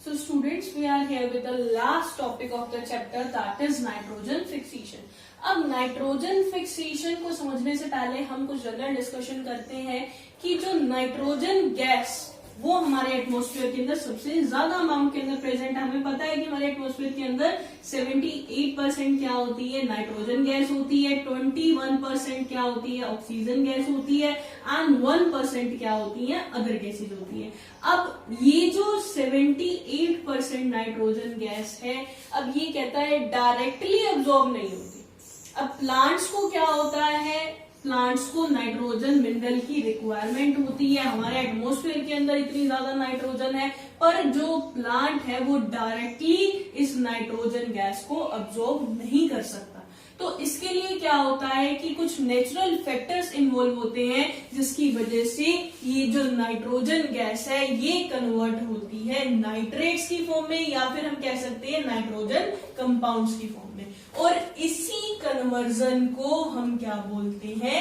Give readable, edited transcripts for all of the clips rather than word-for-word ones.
So students, we are here with the last topic of the chapter, that is nitrogen fixation. अब nitrogen fixation को समझने से पहले हम कुछ जनरल डिस्कशन करते हैं कि जो नाइट्रोजन गैस वो हमारे एटमॉस्फेयर के अंदर सबसे ज्यादा अमाउंट के अंदर प्रेजेंट है। हमें पता है कि हमारे एटमॉस्फेयर के अंदर 78% क्या होती है, नाइट्रोजन गैस होती है, 21% क्या होती है, ऑक्सीजन गैस होती है, एंड 1% क्या होती है, अदर गैसेज होती है। अब ये जो 78% नाइट्रोजन गैस है, अब ये कहता है डायरेक्टली अब्सॉर्ब नहीं होती। अब प्लांट्स को क्या होता है, प्लांट्स को नाइट्रोजन मिनरल की रिक्वायरमेंट होती है। हमारे एटमॉस्फेयर के अंदर इतनी ज्यादा नाइट्रोजन है, पर जो प्लांट है वो डायरेक्टली इस नाइट्रोजन गैस को अब्सॉर्ब नहीं कर सकता। तो इसके लिए क्या होता है कि कुछ नेचुरल फैक्टर्स इन्वॉल्व होते हैं, जिसकी वजह से ये जो नाइट्रोजन गैस है ये कन्वर्ट होती है नाइट्रेट्स की फॉर्म में, या फिर हम कह सकते हैं नाइट्रोजन कंपाउंड्स की फॉर्म में। और इसी कन्वर्जन को हम क्या बोलते हैं,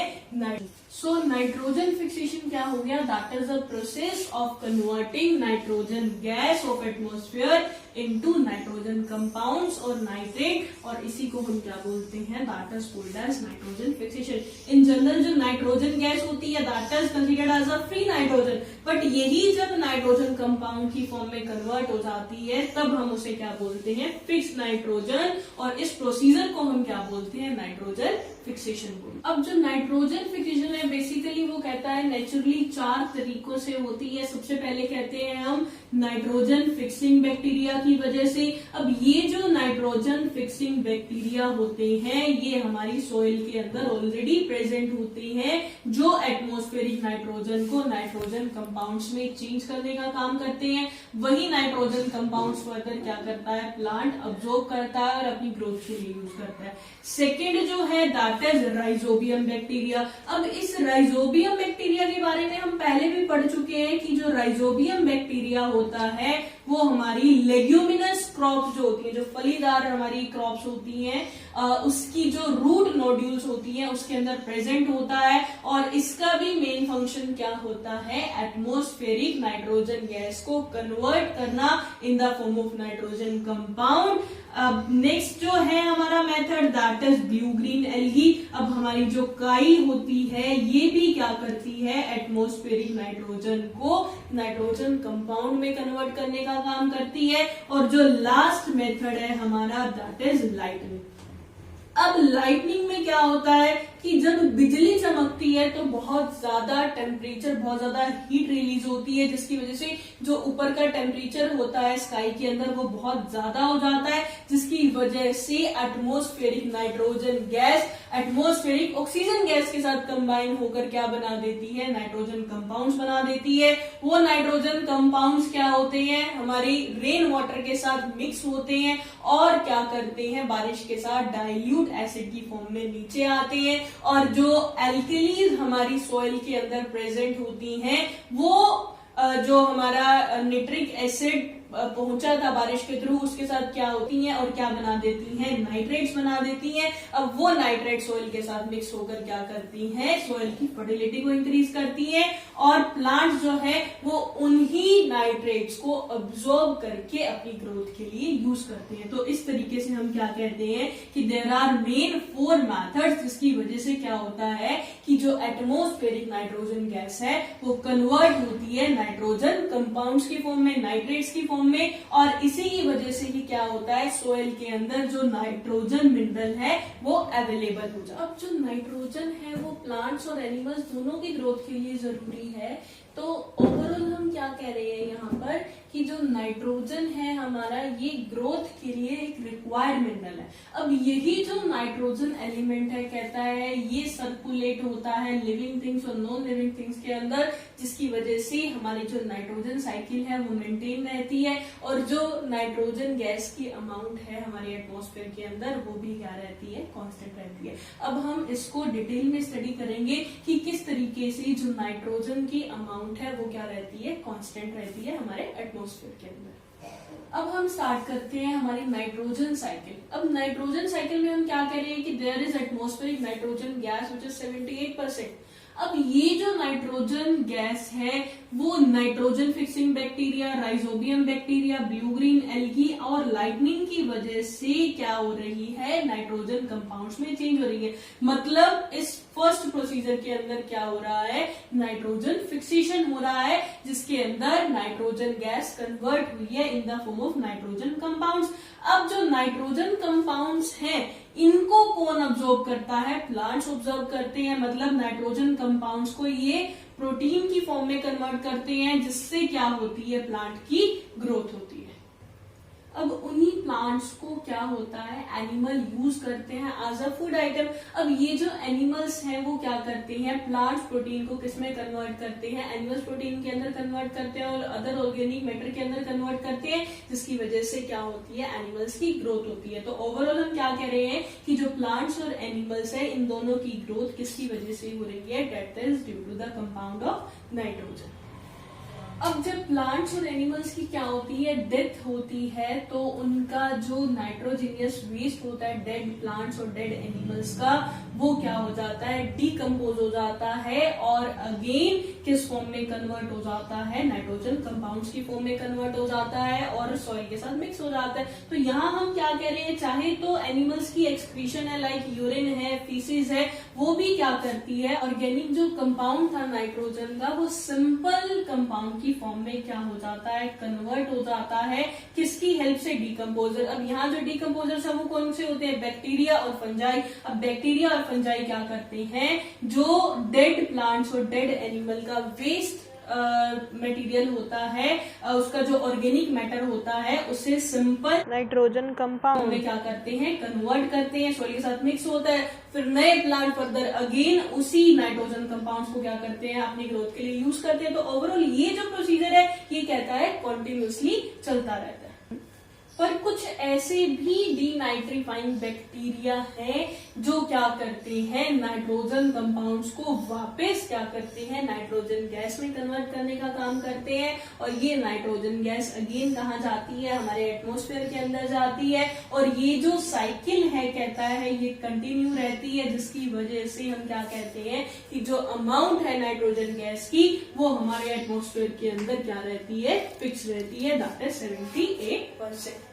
सो नाइट्रोजन फिक्सेशन क्या हो गया, that is the process of converting nitrogen gas of atmosphere into nitrogen compounds और नाइट्रेट, और इसी को हम क्या बोलते हैं, that is called as nitrogen fixation. In general जो नाइट्रोजन गैस होती है that is considered as a free nitrogen, but यही जब नाइट्रोजन कंपाउंड की फॉर्म में कन्वर्ट हो जाती है तब हम उसे क्या बोलते हैं, फिक्स नाइट्रोजन, और इस प्रोसीजर को हम क्या बोलते हैं, नाइट्रोजन फिक्सेशन को। अब जो नाइट्रोजन फिक्सेशन है बेसिकली वो कहता है नेचुरली 4 तरीकों से होती है। सबसे पहले कहते हैं हम नाइट्रोजन फिक्सिंग बैक्टीरिया की वजह से। अब ये जो नाइट्रोजन फिक्सिंग बैक्टीरिया होते हैं ये हमारी सॉइल के अंदर ऑलरेडी प्रेजेंट होते हैं, जो एटमॉस्फेरिक नाइट्रोजन को नाइट्रोजन कंपाउंड्स में चेंज करने का काम करते हैं। वही नाइट्रोजन कंपाउंड्स फर्दर क्या करता है, प्लांट अब्सॉर्ब करता है और अपनी ग्रोथ के लिए यूज करता है। सेकेंड जो है दैट इज राइजोबियम बैक्टीरिया। अब इस राइजोबियम बैक्टीरिया के बारे में हम पहले भी पढ़ चुके हैं कि जो राइजोबियम बैक्टीरिया होता है वो हमारी लेग्यूमिनस क्रॉप जो होती है, जो फलीदार हमारी क्रॉप्स होती हैं, उसकी जो रूट नोड्यूल्स होती हैं उसके अंदर प्रेजेंट होता है, और इसका भी मेन फंक्शन क्या होता है, एटमॉस्फेरिक नाइट्रोजन गैस को कन्वर्ट करना in the form of nitrogen compound. अब नेक्स्ट जो है हमारा method that is blue green algae. अब हमारी जो काई होती है ये भी क्या करती है, एटमॉस्फेरिक नाइट्रोजन को नाइट्रोजन कंपाउंड में कन्वर्ट करने का काम करती है। और जो लास्ट मेथड है हमारा दैट इज लाइटनिंग। अब लाइटनिंग में क्या होता है कि जब बिजली चमकती है तो बहुत ज्यादा टेम्परेचर, बहुत ज्यादा हीट रिलीज होती है, जिसकी वजह से जो ऊपर का टेम्परेचर होता है स्काई के अंदर वो बहुत ज्यादा हो जाता है, जिसकी वजह से atmospheric nitrogen gas atmospheric oxygen gas के साथ कंबाइन होकर क्या बना देती है, नाइट्रोजन कंपाउंड्स बना देती है। वो नाइट्रोजन कंपाउंड्स क्या होते हैं, हमारी रेन वाटर के साथ मिक्स होते हैं और क्या करते हैं, बारिश के साथ डाइल्यूट एसिड की फॉर्म में नीचे आते हैं, और जो एल्कलीज हमारी सॉइल के अंदर प्रेजेंट होती हैं वो जो हमारा निट्रिक एसिड पहुंचा था बारिश के थ्रू उसके साथ क्या होती हैं और क्या बना देती हैं, नाइट्रेट्स बना देती हैं। अब वो नाइट्रेट सॉइल के साथ मिक्स होकर क्या करती हैं, सॉइल की फर्टिलिटी को इंक्रीज करती हैं, और प्लांट्स जो है वो उन्हीं नाइट्रेट्स को अब्सॉर्ब करके अपनी ग्रोथ के लिए यूज करते हैं। तो इस तरीके से हम क्या कहते हैं कि देयर आर मेन 4 मेथड्स, जिसकी वजह से क्या होता है कि जो एटमॉस्फेरिक नाइट्रोजन गैस है वो कन्वर्ट होती है नाइट्रोजन कंपाउंड्स की फॉर्म में, नाइट्रेट्स की फॉर्म में, और इसी की वजह से ही क्या होता है, सॉइल के अंदर जो नाइट्रोजन मिनरल है वो अवेलेबल हो जाए। अब जो नाइट्रोजन है वो प्लांट्स और एनिमल्स दोनों की ग्रोथ के लिए जरूरी है। तो ओवरऑल हम क्या कह रहे हैं यहाँ पर कि जो नाइट्रोजन है हमारा ये ग्रोथ के लिए एक रिक्वायर्ड मिनरल है। अब यही जो नाइट्रोजन एलिमेंट है कहता है ये सर्कुलेट होता है लिविंग थिंग्स और नॉन लिविंग थिंग्स के अंदर, जिसकी वजह से हमारी जो नाइट्रोजन साइकिल है वो मेंटेन रहती है, और जो नाइट्रोजन गैस की अमाउंट है हमारे एटमॉस्फेयर के अंदर वो भी क्या रहती है, कांस्टेंट रहती है। अब हम इसको डिटेल में स्टडी करेंगे कि किस तरीके से जो नाइट्रोजन की अमाउंट है वो क्या रहती है, कांस्टेंट रहती है हमारे एटमॉस्फेयर के अंदर। अब हम स्टार्ट करते हैं हमारी नाइट्रोजन साइकिल। अब नाइट्रोजन साइकिल में हम क्या कह रहे हैं कि there is atmospheric nitrogen gas which is 78%। अब ये जो नाइट्रोजन नाइट्रोजन गैस है वो nitrogen fixing bacteria, rhizobium bacteria, blue green algae और लाइटनिंग की वजह से क्या हो रही है, नाइट्रोजन कंपाउंड्स में चेंज हो रही है। मतलब इस फर्स्ट प्रोसीजर के अंदर क्या हो रहा है, नाइट्रोजन फिक्सेशन हो रहा है, जिसके अंदर नाइट्रोजन गैस कन्वर्ट हुई है in the form of nitrogen compounds. अब जो नाइट्रोजन कंपाउंड्स हैं इनको कौन ऑब्जॉर्ब करता है, प्लांट्स ऑब्जर्व करते हैं। मतलब नाइट्रोजन कंपाउंड्स को ये प्रोटीन की फॉर्म में कन्वर्ट करते हैं, जिससे क्या होती है, प्लांट की ग्रोथ होती है। अब उन्हीं प्लांट्स को क्या होता है, एनिमल यूज करते हैं एज अ फूड आइटम। अब ये जो एनिमल्स हैं वो क्या करते हैं, प्लांट्स प्रोटीन को किसमें कन्वर्ट करते हैं, एनिमल्स प्रोटीन के अंदर कन्वर्ट करते हैं और अदर ऑर्गेनिक मैटर के अंदर कन्वर्ट करते हैं, जिसकी वजह से क्या होती है, एनिमल्स की ग्रोथ होती है। तो ओवरऑल हम क्या कह रहे हैं कि जो प्लांट्स और एनिमल्स है इन दोनों की ग्रोथ किसकी वजह से हो रही है, that is due to the compound of nitrogen. अब जब प्लांट्स और एनिमल्स की क्या होती है, डेथ होती है, तो उनका जो नाइट्रोजीनियस वेस्ट होता है डेड प्लांट्स और डेड एनिमल्स का, वो क्या हो जाता है, डीकम्पोज हो जाता है और अगेन किस फॉर्म में कन्वर्ट हो जाता है, नाइट्रोजन कंपाउंड्स की फॉर्म में कन्वर्ट हो जाता है और सॉइल के साथ मिक्स हो जाता है। तो यहाँ हम क्या कह रहे हैं, चाहे तो एनिमल्स की एक्सक्रीशन है, लाइक यूरिन है, फीसिस है, वो भी क्या करती है, ऑर्गेनिक जो कंपाउंड था नाइट्रोजन का, वो सिंपल कंपाउंड की फॉर्म में क्या हो जाता है, कन्वर्ट हो जाता है, किसकी हेल्प से, डीकम्पोजर। अब यहाँ जो डीकम्पोजर्स है वो कौन से होते हैं, बैक्टीरिया और फंजाई। अब बैक्टीरिया और फंजाई क्या करते हैं, जो डेड प्लांट्स और डेड एनिमल का वेस्ट मटेरियल होता है, उसका जो ऑर्गेनिक मैटर होता है, उसे सिंपल नाइट्रोजन कंपाउंड में क्या करते हैं, कन्वर्ट करते हैं, सॉइल के साथ मिक्स होता है, फिर नए प्लांट फर्दर अगेन उसी नाइट्रोजन कंपाउंड्स को क्या करते हैं, अपनी ग्रोथ के लिए यूज करते हैं। तो ओवरऑल ये जो प्रोसीजर है ये कहता है कॉन्टिन्यूसली चलता रहता है। पर कुछ ऐसे भी डीनाइट्रीफाइंग बैक्टीरिया हैं जो क्या करते हैं, नाइट्रोजन कंपाउंड्स को वापस क्या करते हैं, नाइट्रोजन गैस में कन्वर्ट करने का काम करते हैं। और ये नाइट्रोजन गैस अगेन कहाँ जाती है, हमारे एटमॉस्फेयर के अंदर जाती है। और ये जो साइकिल है कहता है ये कंटिन्यू रहती है, जिसकी वजह से हम क्या कहते हैं कि जो अमाउंट है नाइट्रोजन गैस की वो हमारे एटमॉस्फेयर के अंदर क्या रहती है, फिक्स रहती है, दैट इज 78%।